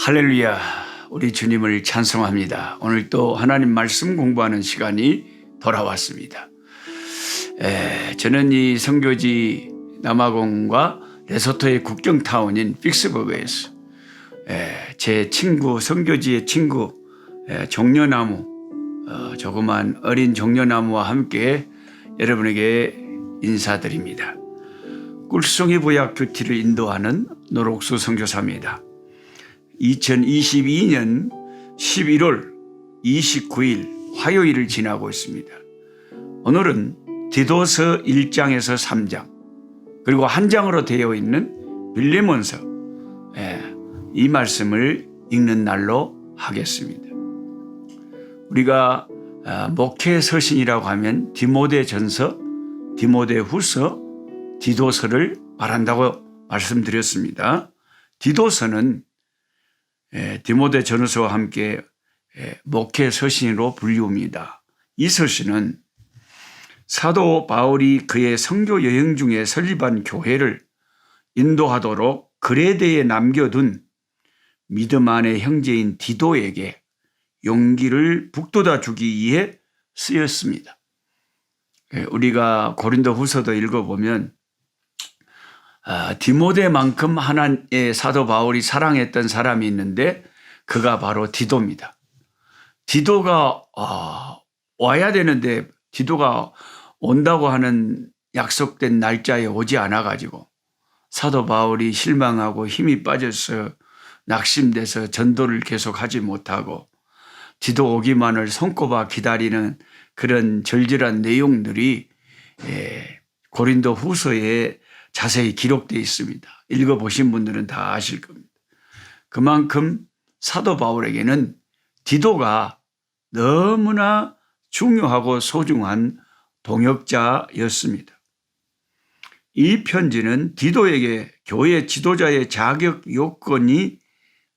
할렐루야, 우리 주님을 찬송합니다. 오늘 또 하나님 말씀 공부하는 시간이 돌아왔습니다. 저는 이 선교지 남아공과 레소토의 국경타운인 픽스버그에서 제 친구, 선교지의 친구 종려나무, 조그만 어린 종려나무와 함께 여러분에게 인사드립니다. 꿀송이 부약 큐티를 인도하는 노록수 선교사입니다. 2022년 11월 29일 화요일을 지나고 있습니다. 오늘은 디도서 1장에서 3장 그리고 한 장으로 되어 있는 빌레몬서 이 말씀을 읽는 날로 하겠습니다. 우리가 목회 서신이라고 하면 디모데전서, 디모데후서, 디도서를 말한다고 말씀드렸습니다. 디도서는 디모데전서와 함께 목회 서신으로 불리웁니다. 이 서신은 사도 바울이 그의 선교 여행 중에 설립한 교회를 인도하도록 그레데에 남겨둔 믿음 안의 형제인 디도에게 용기를 북돋아 주기 위해 쓰였습니다. 우리가 고린도 후서도 읽어보면 디모데만큼 하나님의 사도 바울이 사랑했던 사람이 있는데 그가 바로 디도입니다. 디도가 와야 되는데 디도가 온다고 하는 약속된 날짜에 오지 않아가지고 사도 바울이 실망하고 힘이 빠져서 낙심돼서 전도를 계속하지 못하고 디도 오기만을 손꼽아 기다리는 그런 절절한 내용들이 고린도 후서에 자세히 기록되어 있습니다. 읽어보신 분들은 다 아실 겁니다. 그만큼 사도 바울에게는 디도가 너무나 중요하고 소중한 동역자였습니다. 이 편지는 디도에게 교회 지도자의 자격 요건이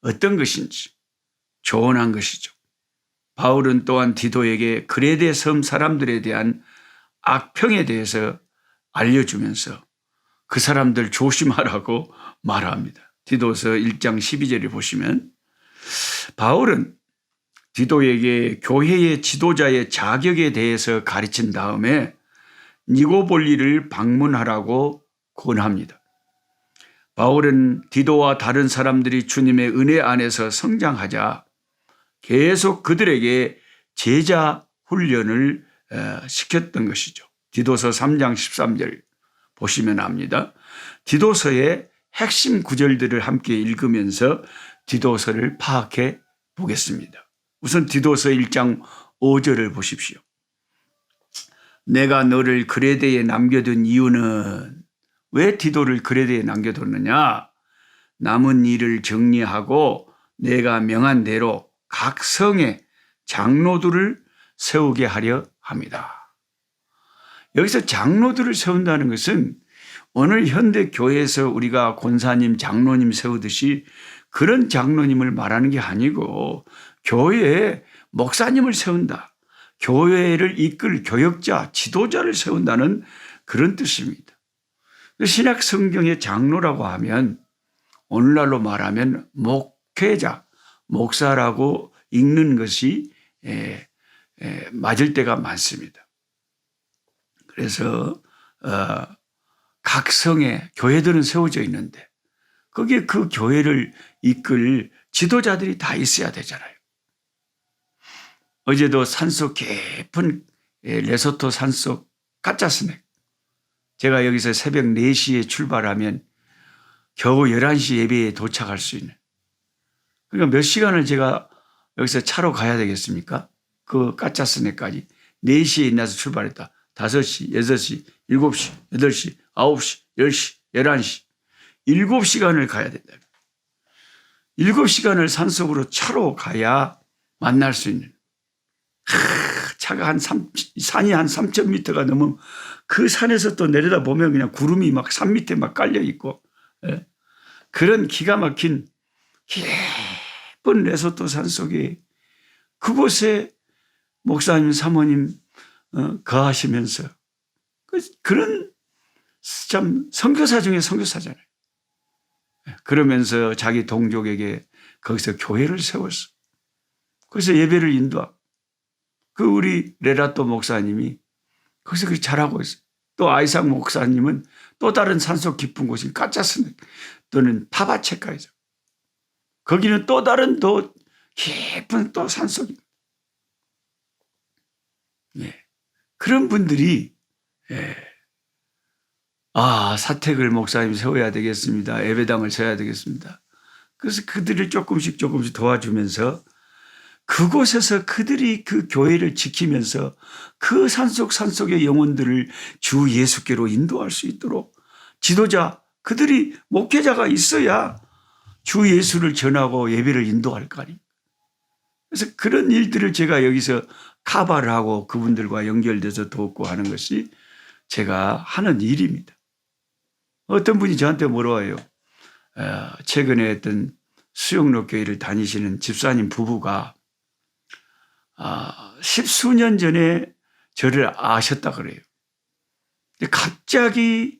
어떤 것인지 조언한 것이죠. 바울은 또한 디도에게 그레데 섬 사람들에 대한 악평에 대해서 알려주면서 그 사람들 조심하라고 말합니다. 디도서 1장 12절을 보시면 바울은 디도에게 교회의 지도자의 자격에 대해서 가르친 다음에 니고볼리를 방문하라고 권합니다. 바울은 디도와 다른 사람들이 주님의 은혜 안에서 성장하자 계속 그들에게 제자 훈련을 시켰던 것이죠. 디도서 3장 13절 보시면 압니다. 디도서의 핵심 구절들을 함께 읽으면서 디도서를 파악해 보겠습니다. 우선 디도서 1장 5절을 보십시오. 내가 너를 그레데에 남겨둔 이유는 왜 디도를 그레데에 남겨뒀느냐? 남은 일을 정리하고 내가 명한 대로 각 성에 장로들을 세우게 하려 합니다. 여기서 장로들을 세운다는 것은 오늘 현대 교회에서 우리가 권사님, 장로님 세우듯이 그런 장로님을 말하는 게 아니고 교회에 목사님을 세운다. 교회를 이끌 교역자, 지도자를 세운다는 그런 뜻입니다. 신약 성경의 장로라고 하면 오늘날로 말하면 목회자, 목사라고 읽는 것이 맞을 때가 많습니다. 그래서 각 성에 교회들은 세워져 있는데 거기에 그 교회를 이끌 지도자들이 다 있어야 되잖아요. 어제도 산속 깊은 레소토 산속 까짜스넥, 제가 여기서 새벽 4시에 출발하면 겨우 11시 예배에 도착할 수 있는, 그러니까 몇 시간을 제가 여기서 차로 가야 되겠습니까? 그 까짜스넥까지 4시에 일어나서 출발했다. 5시, 6시, 7시, 8시, 9시, 10시, 11시 7시간을 가야 된다. 7시간을 산속으로 차로 가야 만날 수 있는, 차가 산이 한 3,000m가 넘으면 그 산에서 또 내려다 보면 그냥 구름이 막 산 밑에 막 깔려 있고, 그런 기가 막힌 깊은 레소토 산속에 그곳에 목사님, 사모님 거하시면서 그런 참 선교사 중에 선교사잖아요. 그러면서 자기 동족에게 거기서 교회를 세웠어. 그래서 예배를 인도하고 그 우리 레라또 목사님이 거기서 그렇게 잘하고 있어요. 또 아이삭 목사님은 또 다른 산속 깊은 곳인 까짜스넥 또는 타바체카이죠. 거기는 또 다른 더 깊은 또 산속입니다. 예. 그런 분들이 사택을 목사님 세워야 되겠습니다. 예배당을 세워야 되겠습니다. 그래서 그들을 조금씩 도와주면서 그곳에서 그들이 그 교회를 지키면서 그 산속의 영혼들을 주 예수께로 인도할 수 있도록 지도자, 그들이 목회자가 있어야 주 예수를 전하고 예배를 인도할 거 아닙니까? 그래서 그런 일들을 제가 여기서 카바를 하고 그분들과 연결돼서 돕고 하는 것이 제가 하는 일입니다. 어떤 분이 저한테 물어와요. 최근에 어떤 수영로 교회를 다니시는 집사님 부부가 10수년 전에 저를 아셨다 그래요. 근데 갑자기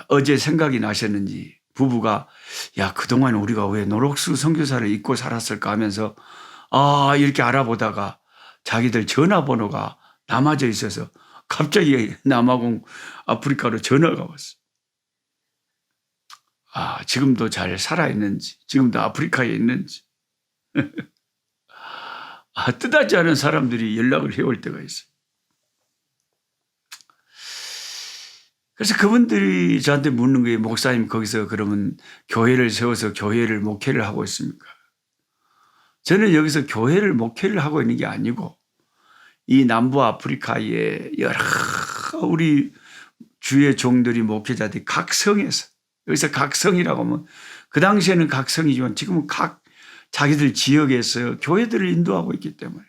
어제 생각이 나셨는지 부부가 그동안 우리가 왜 노록수 선교사를 잊고 살았을까 하면서 이렇게 알아보다가 자기들 전화번호가 남아져 있어서 갑자기 남아공 아프리카로 전화가 왔어. 지금도 잘 살아있는지, 지금도 아프리카에 있는지. 뜻하지 않은 사람들이 연락을 해올 때가 있어요. 그래서 그분들이 저한테 묻는 거예요. 목사님, 거기서 그러면 교회를 세워서 교회를 목회를 하고 있습니까? 저는 여기서 교회를 목회를 하고 있는 게 아니고 이 남부 아프리카의 여러 우리 주의 종들이 목회자들이 각 성에서, 여기서 각 성이라고 하면 그 당시에는 각 성이지만 지금은 각 자기들 지역에서 교회들을 인도하고 있기 때문에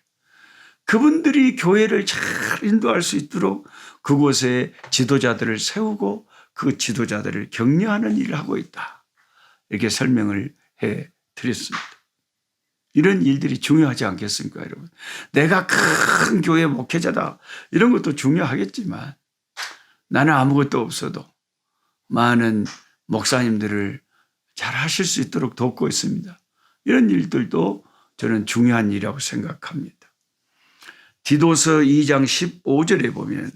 그분들이 교회를 잘 인도할 수 있도록 그곳에 지도자들을 세우고 그 지도자들을 격려하는 일을 하고 있다. 이렇게 설명을 해 드렸습니다. 이런 일들이 중요하지 않겠습니까, 여러분? 내가 큰 교회 목회자다. 이런 것도 중요하겠지만 나는 아무것도 없어도 많은 목사님들을 잘 하실 수 있도록 돕고 있습니다. 이런 일들도 저는 중요한 일이라고 생각합니다. 디도서 2장 15절에 보면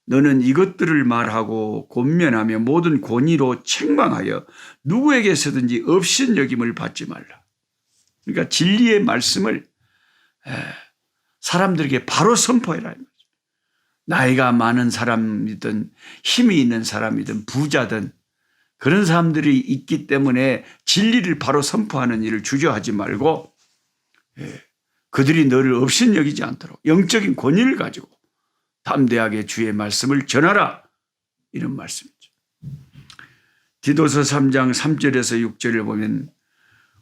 너는 이것들을 말하고 권면하며 모든 권위로 책망하여 누구에게서든지 업신여김을 받지 말라. 그러니까 진리의 말씀을 사람들에게 바로 선포해라. 나이가 많은 사람이든 힘이 있는 사람이든 부자든 그런 사람들이 있기 때문에 진리를 바로 선포하는 일을 주저하지 말고 그들이 너를 업신여기지 않도록 영적인 권위를 가지고 담대하게 주의 말씀을 전하라. 이런 말씀이죠. 디도서 3장 3절에서 6절을 보면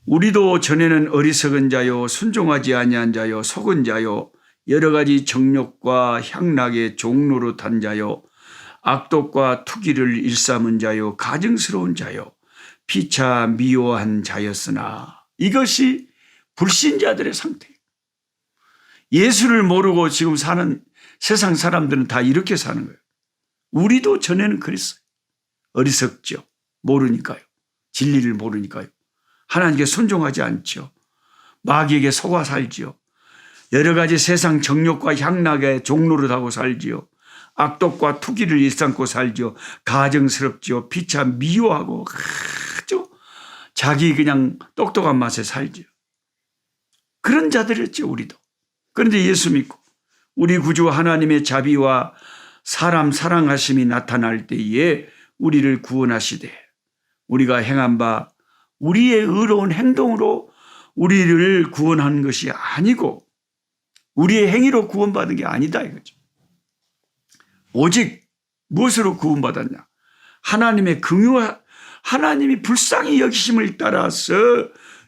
우리도 전에는 어리석은 자요 순종하지 아니한 자요 속은 자요 여러 가지 정욕과 향락의 종로로 탄 자요 악독과 투기를 일삼은 자요 가증스러운 자요 피차 미워한 자였으나 이것이 불신자들의 상태예요. 예수를 모르고 지금 사는 세상 사람들은 다 이렇게 사는 거예요. 우리도 전에는 그랬어요. 어리석죠. 모르니까요. 진리를 모르니까요. 하나님께 순종하지 않죠. 마귀에게 속아 살지요. 여러 가지 세상 정욕과 향락의 종로를 하고 살지요. 악독과 투기를 일삼고 살지요. 가증스럽지요. 피차 미워하고 아주 자기 그냥 똑똑한 맛에 살지요. 그런 자들이었죠, 우리도. 그런데 예수 믿고 우리 구주 하나님의 자비와 사람 사랑하심이 나타날 때에 우리를 구원하시되 우리가 행한 바 우리의 의로운 행동으로 우리를 구원한 것이 아니고 우리의 행위로 구원받은 게 아니다 이거죠. 오직 무엇으로 구원받았냐? 하나님의 긍휼과 하나님이 불쌍히 여기심을 따라서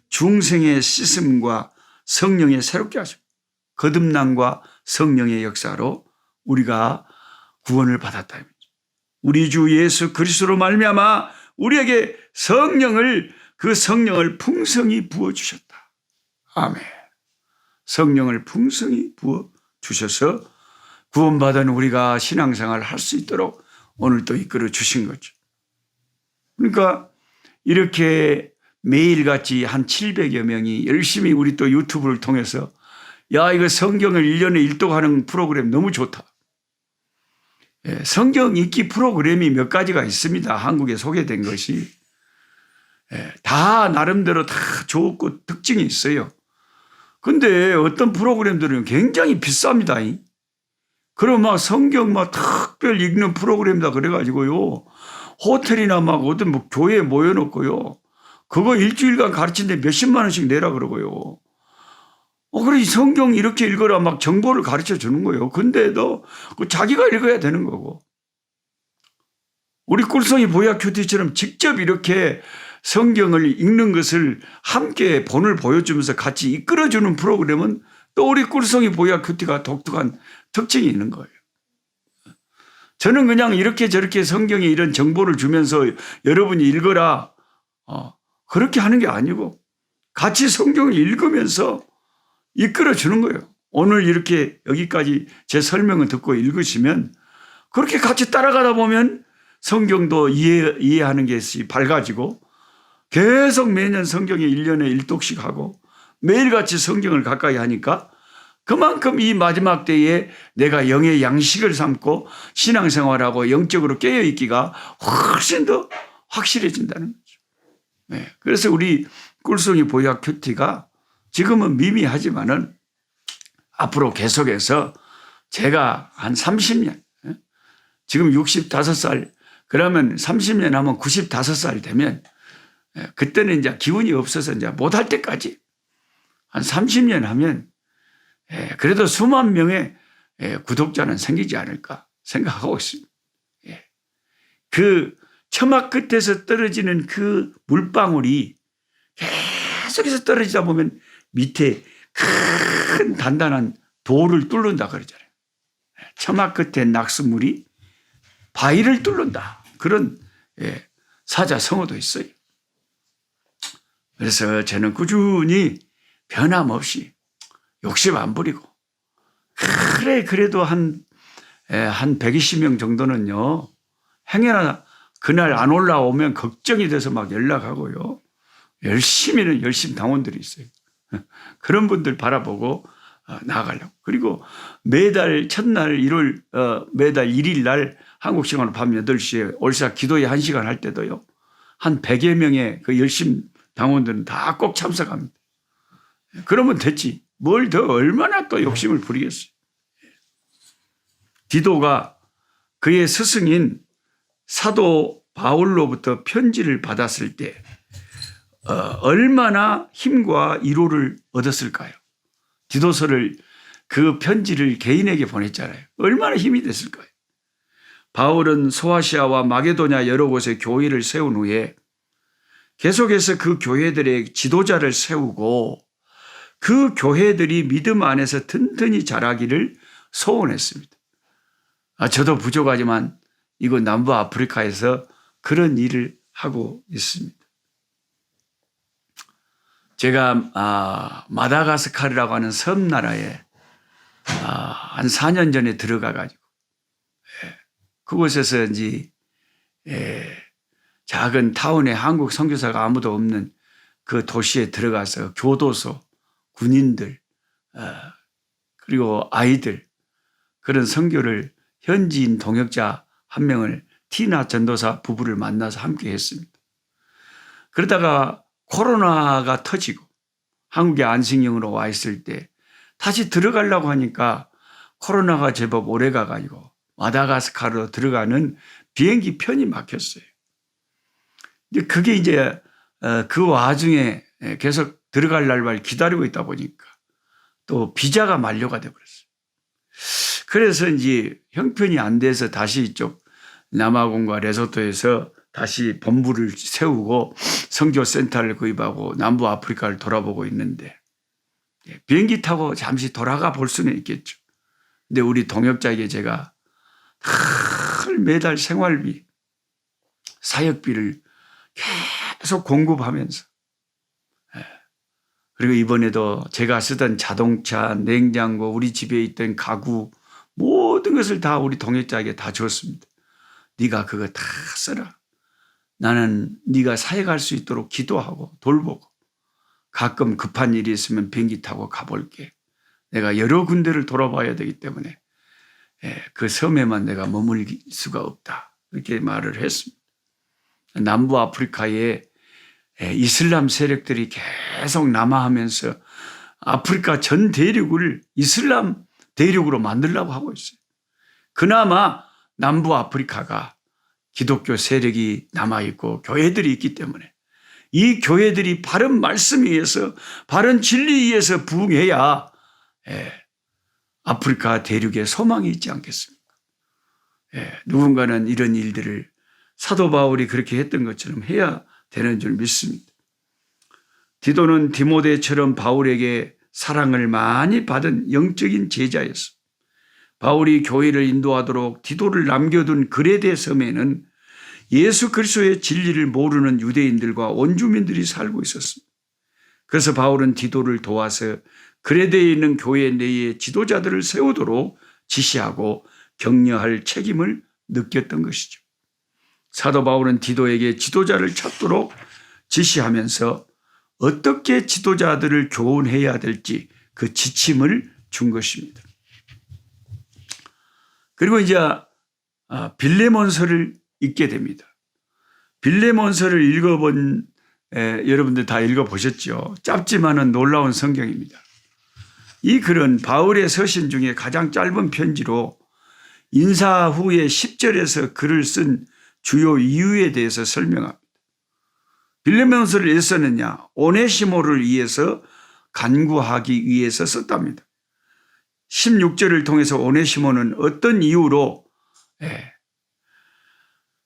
중생의 씻음과 성령의 새롭게 하심, 거듭남과 성령의 역사로 우리가 구원을 받았다. 우리 주 예수 그리스도로 말미암아 우리에게 그 성령을 풍성히 부어주셨다. 아멘. 성령을 풍성히 부어주셔서 구원받은 우리가 신앙생활을 할 수 있도록 오늘 또 이끌어 주신 거죠. 그러니까 이렇게 매일같이 한 700여 명이 열심히 우리 또 유튜브를 통해서 야, 이거 성경을 1년에 일독하는 프로그램 너무 좋다. 예, 성경 읽기 프로그램이 몇 가지가 있습니다. 한국에 소개된 것이. 예, 다 나름대로 다 좋고 특징이 있어요. 근데 어떤 프로그램들은 굉장히 비쌉니다. 그럼 막 성경 막 특별 읽는 프로그램이다 그래가지고요. 호텔이나 막 어떤 뭐 교회에 모여놓고요. 그거 일주일간 가르치는데 몇십만 원씩 내라 그러고요. 그래, 성경 이렇게 읽어라 막 정보를 가르쳐 주는 거예요. 근데도 자기가 읽어야 되는 거고. 우리 꿀송이 보약 큐티처럼 직접 이렇게 성경을 읽는 것을 함께 본을 보여주면서 같이 이끌어주는 프로그램은 또 우리 꿀송이 보약 큐티가 독특한 특징이 있는 거예요. 저는 그냥 이렇게 저렇게 성경에 이런 정보를 주면서 여러분이 읽어라. 그렇게 하는 게 아니고 같이 성경을 읽으면서 이끌어 주는 거예요. 오늘 이렇게 여기까지 제 설명을 듣고 읽으시면 그렇게 같이 따라가다 보면 성경도 이해하는 게 밝아지고 계속 매년 성경에 1년에 1독씩 하고 매일같이 성경을 가까이 하니까 그만큼 이 마지막 때에 내가 영의 양식을 삼고 신앙생활하고 영적으로 깨어있기가 훨씬 더 확실해진다는 거죠. 네. 그래서 우리 꿀송이 보약 큐티가 지금은 미미하지만은 앞으로 계속해서 제가 한 30년, 지금 65살, 그러면 30년 하면 95살 되면 그때는 이제 기운이 없어서 이제 못할 때까지 한 30년 하면 그래도 수만 명의 구독자는 생기지 않을까 생각하고 있습니다. 그 처막 끝에서 떨어지는 그 물방울이 계속해서 떨어지다 보면 밑에 큰 단단한 돌을 뚫는다 그러잖아요. 처막 끝에 낙수물이 바위를 뚫는다. 그런 사자성어도 있어요. 그래서 저는 꾸준히 변함없이 욕심 안 부리고 그래도 한 120명 정도는요. 행여나 그날 안 올라오면 걱정이 돼서 막 연락하고요. 열심히 당원들이 있어요. 그런 분들 바라보고 나아가려고. 그리고 매달 첫날 매달 1일 날 한국 시간으로 밤 8시에 올사 기도회 1시간 할 때도요. 한 100여 명의 그 열심 당원들은 다 꼭 참석합니다. 그러면 됐지. 뭘 더 얼마나 또 욕심을 부리겠어요. 디도가 그의 스승인 사도 바울로부터 편지를 받았을 때 얼마나 힘과 위로를 얻었을까요? 디도서를 그 편지를 개인에게 보냈잖아요. 얼마나 힘이 됐을까요? 바울은 소아시아와 마게도냐 여러 곳에 교회를 세운 후에 계속해서 그 교회들의 지도자를 세우고 그 교회들이 믿음 안에서 튼튼히 자라기를 소원했습니다. 저도 부족하지만 이거 남부 아프리카에서 그런 일을 하고 있습니다. 제가 마다가스카르라고 하는 섬나라에 한 4년 전에 들어가 가지고 그곳에서 이제 작은 타운에 한국 선교사가 아무도 없는 그 도시에 들어가서 교도소, 군인들 그리고 아이들 그런 선교를 현지인 동역자 한 명을 티나 전도사 부부를 만나서 함께 했습니다. 그러다가 코로나가 터지고 한국에 안식령으로 와 있을 때 다시 들어가려고 하니까 코로나가 제법 오래 가가지고 마다가스카르로 들어가는 비행기 편이 막혔어요. 근데 그게 이제 그 와중에 계속 들어갈 날만 기다리고 있다 보니까 또 비자가 만료가 돼버렸어요. 그래서 이제 형편이 안 돼서 다시 이쪽 남아공과 레소토에서 다시 본부를 세우고 선교센터를 구입하고 남부 아프리카를 돌아보고 있는데 비행기 타고 잠시 돌아가 볼 수는 있겠죠. 근데 우리 동역자에게 제가 매달 생활비, 사역비를 계속 공급하면서 그리고 이번에도 제가 쓰던 자동차, 냉장고, 우리 집에 있던 가구 모든 것을 다 우리 동역자에게 다 줬습니다. 네가 그거 다 써라. 나는 네가 사역할 수 있도록 기도하고 돌보고 가끔 급한 일이 있으면 비행기 타고 가볼게. 내가 여러 군데를 돌아봐야 되기 때문에 그 섬에만 내가 머물 수가 없다. 이렇게 말을 했습니다. 남부 아프리카에 이슬람 세력들이 계속 남하하면서 아프리카 전 대륙을 이슬람 대륙으로 만들려고 하고 있어요. 그나마 남부 아프리카가 기독교 세력이 남아있고 교회들이 있기 때문에 이 교회들이 바른 말씀 위에서 바른 진리 위에서 부흥해야 아프리카 대륙에 소망이 있지 않겠습니까? 누군가는 이런 일들을 사도 바울이 그렇게 했던 것처럼 해야 되는 줄 믿습니다. 디도는 디모데처럼 바울에게 사랑을 많이 받은 영적인 제자였어. 바울이 교회를 인도하도록 디도를 남겨둔 그레데 섬에는 예수 그리스도의 진리를 모르는 유대인들과 원주민들이 살고 있었습니다. 그래서 바울은 디도를 도와서 그레데에 있는 교회 내에 지도자들을 세우도록 지시하고 격려할 책임을 느꼈던 것이죠. 사도 바울은 디도에게 지도자를 찾도록 지시하면서 어떻게 지도자들을 교훈해야 될지 그 지침을 준 것입니다. 그리고 이제 빌레몬서를 읽게 됩니다. 빌레몬서를 읽어본 여러분들 다 읽어보셨죠? 짧지만은 놀라운 성경입니다. 이 글은 바울의 서신 중에 가장 짧은 편지로 인사 후에 10절에서 글을 쓴 주요 이유에 대해서 설명합니다. 빌레몬서를 왜 썼느냐? 오네시모를 위해서 간구하기 위해서 썼답니다. 16절을 통해서 오네시모는 어떤 이유로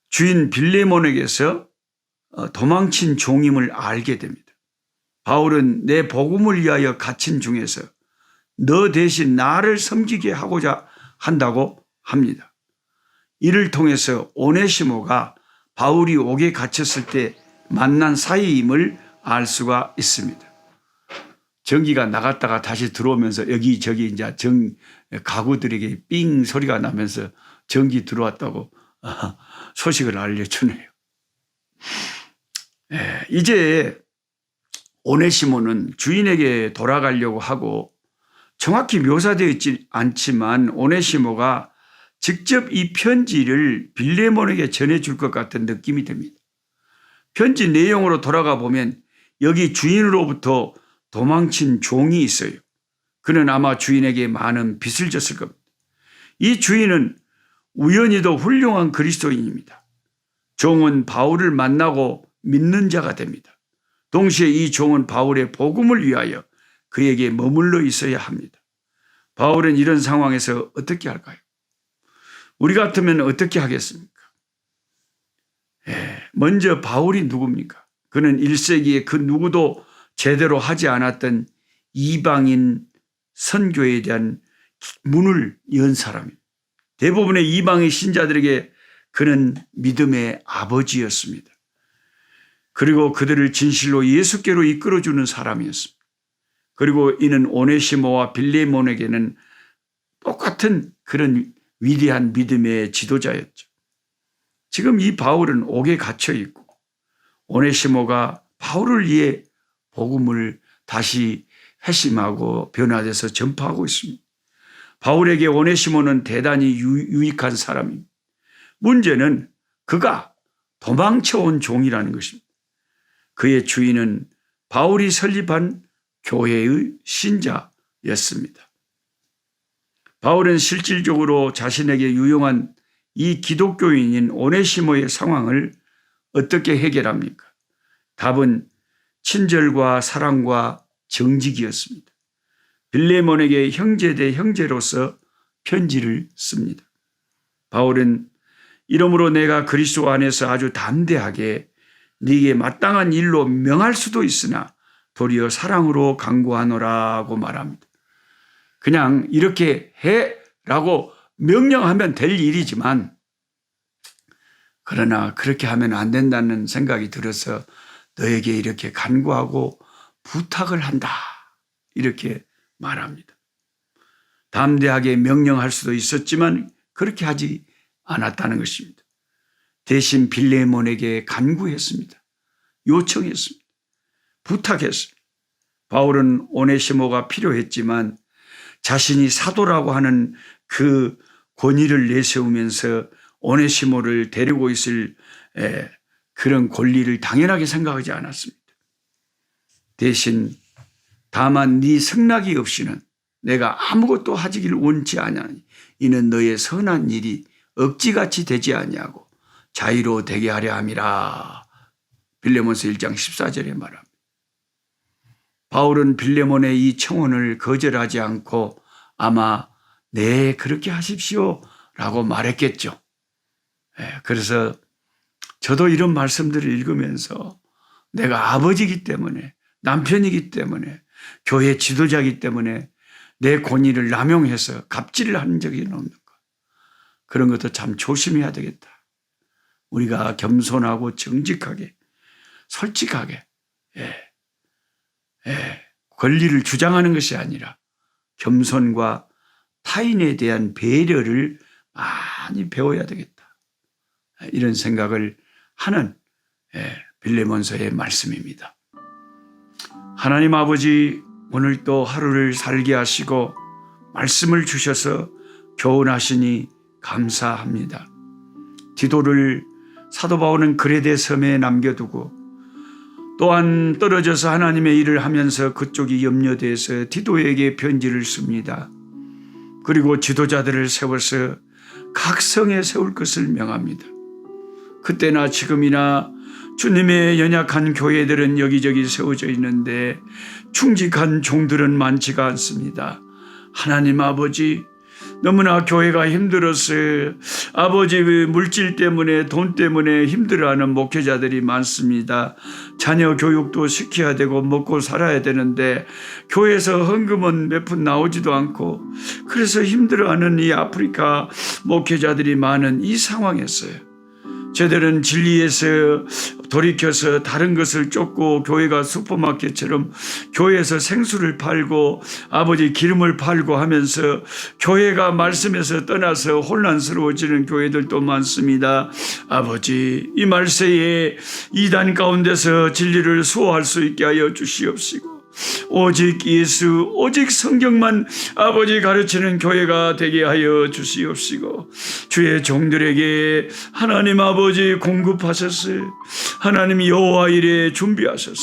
주인 빌레몬에게서 도망친 종임을 알게 됩니다. 바울은 내 복음을 위하여 갇힌 중에서 너 대신 나를 섬기게 하고자 한다고 합니다. 이를 통해서 오네시모가 바울이 옥에 갇혔을 때 만난 사이임을 알 수가 있습니다. 전기가 나갔다가 다시 들어오면서 여기저기 이제 가구들에게 삥 소리가 나면서 전기 들어왔다고 소식을 알려주네요. 이제 오네시모는 주인에게 돌아가려고 하고 정확히 묘사되어 있지 않지만 오네시모가 직접 이 편지를 빌레몬에게 전해줄 것 같은 느낌이 듭니다. 편지 내용으로 돌아가 보면 여기 주인으로부터 도망친 종이 있어요. 그는 아마 주인에게 많은 빚을 졌을 겁니다. 이 주인은 우연히도 훌륭한 그리스도인입니다. 종은 바울을 만나고 믿는 자가 됩니다. 동시에 이 종은 바울의 복음을 위하여 그에게 머물러 있어야 합니다. 바울은 이런 상황에서 어떻게 할까요? 우리 같으면 어떻게 하겠습니까? 먼저 바울이 누굽니까? 그는 1세기에 그 누구도 제대로 하지 않았던 이방인 선교에 대한 문을 연 사람입니다. 대부분의 이방인 신자들에게 그는 믿음의 아버지였습니다. 그리고 그들을 진실로 예수께로 이끌어주는 사람이었습니다. 그리고 이는 오네시모와 빌레몬에게는 똑같은 그런 위대한 믿음의 지도자였죠. 지금 이 바울은 옥에 갇혀 있고 오네시모가 바울을 위해 복음을 다시 회심하고 변화돼서 전파하고 있습니다. 바울에게 오네시모는 대단히 유익한 사람입니다. 문제는 그가 도망쳐온 종이라는 것입니다. 그의 주인은 바울이 설립한 교회의 신자였습니다. 바울은 실질적으로 자신에게 유용한 이 기독교인인 오네시모의 상황을 어떻게 해결합니까? 답은 친절과 사랑과 정직이었습니다. 빌레몬에게 형제 대 형제로서 편지를 씁니다. 바울은 이러므로 내가 그리스도 안에서 아주 담대하게 네게 마땅한 일로 명할 수도 있으나 도리어 사랑으로 간구하노라고 말합니다. 그냥 이렇게 해라고 명령하면 될 일이지만 그러나 그렇게 하면 안 된다는 생각이 들어서 너에게 이렇게 간구하고 부탁을 한다. 이렇게 말합니다. 담대하게 명령할 수도 있었지만 그렇게 하지 않았다는 것입니다. 대신 빌레몬에게 간구했습니다. 요청했습니다. 부탁했습니다. 바울은 오네시모가 필요했지만 자신이 사도라고 하는 그 권위를 내세우면서 오네시모를 데리고 있을 그런 권리를 당연하게 생각하지 않았습니다. 대신 다만 네 승낙이 없이는 내가 아무것도 하기를 원치 아니하니 이는 너의 선한 일이 억지같이 되지 아니하고 자유로 되게 하려 함이라. 빌레몬서 1장 14절에 말합니다. 바울은 빌레몬의 이 청혼을 거절하지 않고 아마 네 그렇게 하십시오 라고 말했겠죠. 그래서 저도 이런 말씀들을 읽으면서 내가 아버지이기 때문에 남편이기 때문에 교회 지도자이기 때문에 내 권위를 남용해서 갑질을 한 적이 없는가. 그런 것도 참 조심해야 되겠다. 우리가 겸손하고 정직하게 솔직하게 권리를 주장하는 것이 아니라 겸손과 타인에 대한 배려를 많이 배워야 되겠다. 이런 생각을 하는 빌레몬서의 말씀입니다. 하나님 아버지, 오늘 또 하루를 살게 하시고 말씀을 주셔서 교훈하시니 감사합니다. 디도를 사도 바울은 그레데 섬에 남겨두고 또한 떨어져서 하나님의 일을 하면서 그쪽이 염려돼서 디도에게 편지를 씁니다. 그리고 지도자들을 세워서 각 성에 세울 것을 명합니다. 그때나 지금이나 주님의 연약한 교회들은 여기저기 세워져 있는데 충직한 종들은 많지가 않습니다. 하나님 아버지, 너무나 교회가 힘들어서 아버지 물질 때문에 돈 때문에 힘들어하는 목회자들이 많습니다. 자녀 교육도 시켜야 되고 먹고 살아야 되는데 교회에서 헌금은 몇 푼 나오지도 않고 그래서 힘들어하는 이 아프리카 목회자들이 많은 이 상황에서요. 저들은 진리에서 돌이켜서 다른 것을 쫓고 교회가 슈퍼마켓처럼 교회에서 생수를 팔고 아버지 기름을 팔고 하면서 교회가 말씀에서 떠나서 혼란스러워지는 교회들도 많습니다. 아버지, 이 말세에 이단 가운데서 진리를 수호할 수 있게 하여 주시옵시고 오직 예수, 오직 성경만 아버지 가르치는 교회가 되게 하여 주시옵시고 주의 종들에게 하나님 아버지 공급하셨을 하나님 여호와 일에 준비하셨을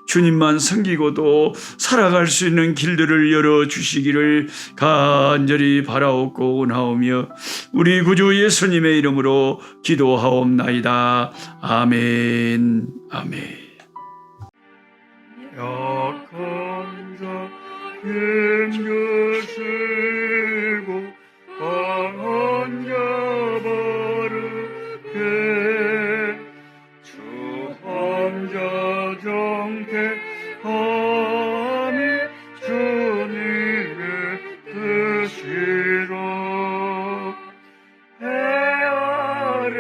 주님만 섬기고도 살아갈 수 있는 길들을 열어주시기를 간절히 바라옵고 원하오며 우리 구주 예수님의 이름으로 기도하옵나이다. 아멘. 아멘. 약한 자 힘주시고 강한 자 바르게 주 환자 정택함이 주님의 뜻이라. 해 아래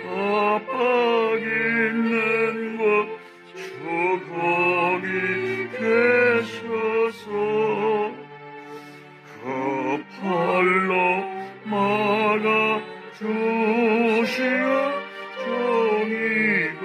압박 있는 곳 주 거기 계셔서 그 팔로 막아 주시어 종이가